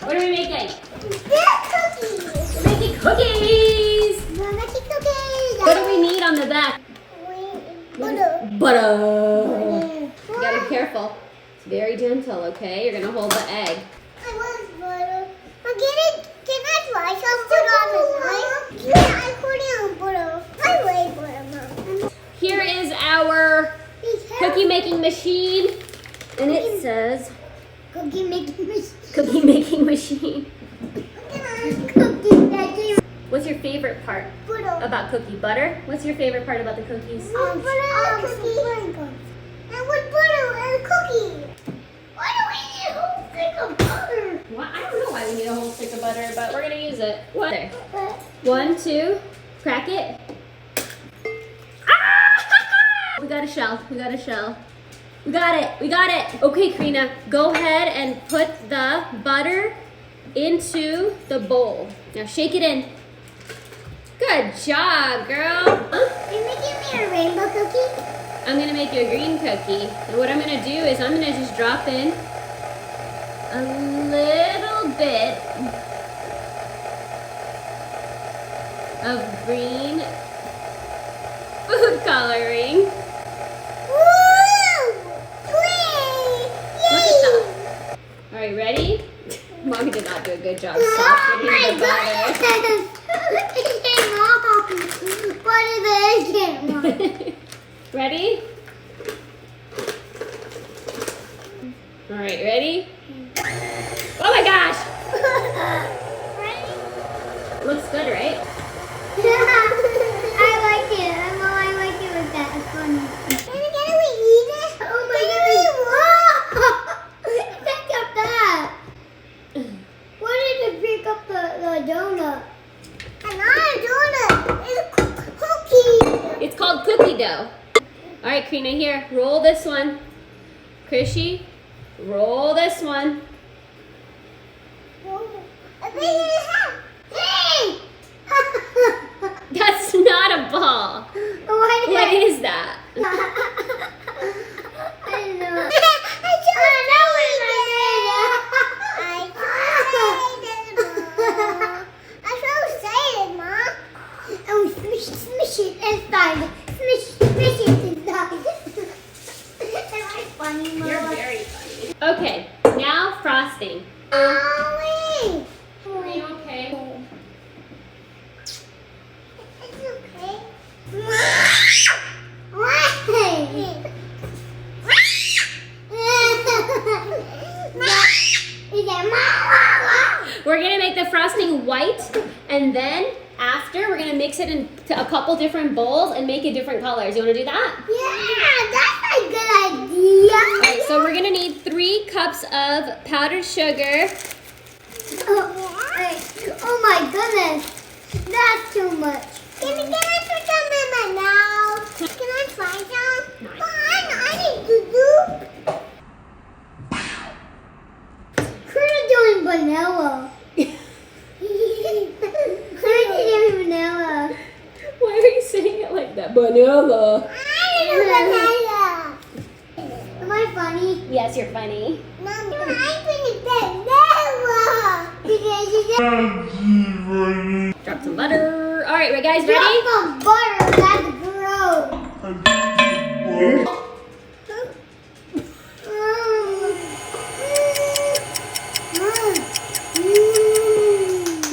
What are we making? Cookies. We're making cookies. We're making cookies. What do we need on the back? Butter. Butter. You gotta be careful. It's very gentle, okay? You're gonna hold the egg. I want butter. Can I try some butter on the side? Yeah, I put it on butter. I like butter, Mom. Here is our cookie making machine. And it says Cookie making machine. cookie making machine. Cookie making What's your favorite part butter. about cookie? Butter? What's your favorite part about the cookies? Butter and cookie. And with butter and cookie. Why do we need a whole stick of butter? Well, I don't know why we need a whole stick of butter, but we're gonna use it. What? There. But 1, 2, crack it. Ah! We got a shell. We got a shell. We got it. We got it. Okay, Karina, go ahead and put the butter into the bowl. Now shake it in. Good job, girl. Can you give me a rainbow cookie? I'm gonna make you a green cookie. And what I'm gonna do is I'm gonna just drop in a little bit of green food coloring. Woo! Green! Look at that. All right, ready? Mommy did not do a good job softening the butter. Ready? All right, ready? Oh my gosh! Looks good, right? I like it. I like it like that. It's funny. Can we eat it? Oh my goodness. Pick up that. Why did it pick up the donut? It's not a donut. It's a cookie. It's called cookie dough. All right, Karina, here, roll this one. Krishy, roll this one. Hey! That's not a ball. What is that? I don't know. Smish it inside. Smish it inside. Am I funny, Mom? You're very funny. Okay, now frosting. Ollie! Are you okay? It's okay. We're gonna make the frosting white, and then after we're gonna mix it into a couple different bowls and make it different colors. You wanna do that? Yeah, that's a good idea. All right, so we're gonna need 3 cups of powdered sugar. Oh my goodness, that's too much. Can I put some in my mouth? Can I try some? Fine, I need to do. We're doing vanilla. We're doing vanilla. Why are you saying it like that? Vanilla. I need vanilla. Am I funny? Yes, you're funny. Mom, I think vanilla. Drop some butter. All right, guys, ready? Drop some butter, that's gross.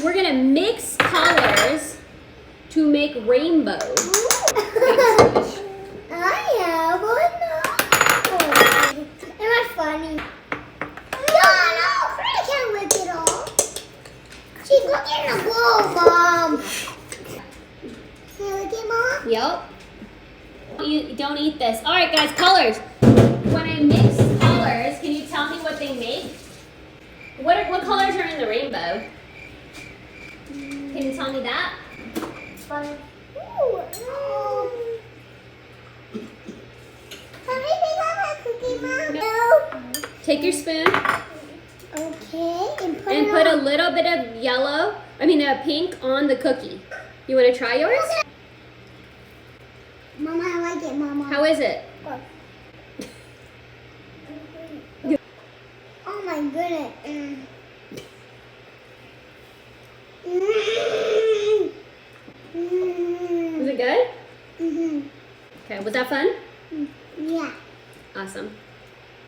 We're gonna mix colors to make rainbows. I have one. Am I funny? No, I can't whip it all. She's looking in the bowl, Mom. Can I look at Mom? Yep. You don't eat this. All right, guys, colors. When I mix colors, can you tell me what they make? What colors are in the rainbow? Can you tell me that? Butter. Ooh. Can we pick up a cookie, Mom? No. Take your spoon Okay, and put a little bit of pink on the cookie. You want to try yours? Mama, I like it, Mama. How is it? Oh my goodness. Was it good? Mm-hmm. Okay, was that fun? Yeah. Awesome.